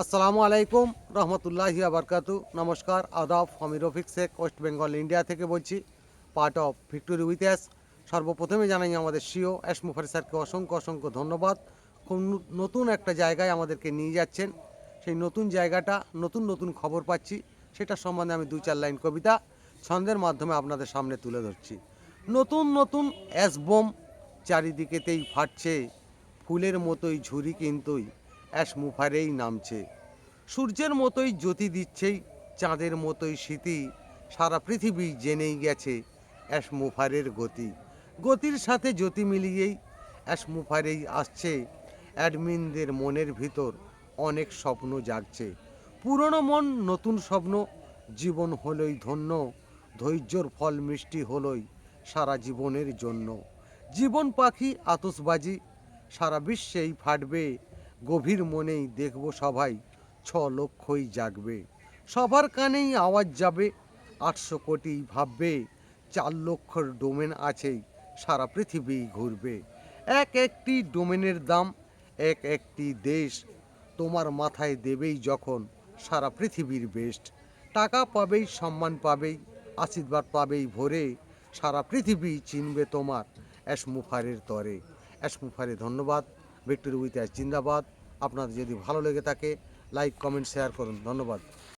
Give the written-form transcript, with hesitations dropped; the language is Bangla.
আসসালামু আলাইকুম রহমতুল্লাহি আবরকাতু। নমস্কার, আদাব। আমি Rafiq Sheikh, West Bengal India থেকে বলছি, part of victory with us. সর্বপ্রথমে জানাই আমাদের সিও এস মুফারি স্যারকে অসংখ্য অসংখ্য ধন্যবাদ। খুব নতুন একটা জায়গায় আমাদেরকে নিয়ে যাচ্ছেন। সেই নতুন জায়গাটা, নতুন নতুন খবর পাচ্ছি, সেটা সম্বন্ধে আমি দু চার লাইন কবিতা ছন্দের মাধ্যমে আপনাদের সামনে তুলে ধরছি। নতুন নতুন অ্যাসবোম চারিদিকেতেই ফাটছে, ফুলের মতোই ঝুরি কিন্তুই অ্যাশ মুফারেই নামছে। সূর্যের মতোই জ্যোতি দিচ্ছেই, চাঁদের মতোই স্মৃতি, সারা পৃথিবী জেনেই গেছে অ্যাশ মুফারের গতি। গতির সাথে জ্যোতি মিলিয়েই অ্যাশ মুফারেই আসছে, অ্যাডমিনদের মনের ভিতর অনেক স্বপ্ন জাগছে। পুরনো মন নতুন স্বপ্ন, জীবন হলই ধন্য, ধৈর্যর ফল মিষ্টি হলই সারা জীবনের জন্য। জীবন পাখি আতশবাজি, সারা বিশ্বেই ফাটবে, গভীর মনেই দেখব সবাই 6 লক্ষই জাগবে। সবার কানেই আওয়াজ যাবে, 800 কোটি ভাববে, 4 লক্ষর ডোমেন আছেই, সারা পৃথিবী ঘুরবে। এক একটি ডোমেনের দাম এক একটি দেশ, তোমার মাথায় দেবেই যখন সারা পৃথিবীর বেস্ট। টাকা পাবেই, সম্মান পাবেই, আশীর্বাদ পাবেই ভরে, সারা পৃথিবী চিনবে তোমার অ্যাশ মুফারের তরে। অ্যাশ মুফারে ধন্যবাদ। ভিক্টোরি উইথ অ্যাস জিন্দাবাদ। আপনাদের যদি ভালো লেগে থাকে, লাইক কমেন্ট শেয়ার করুন। ধন্যবাদ।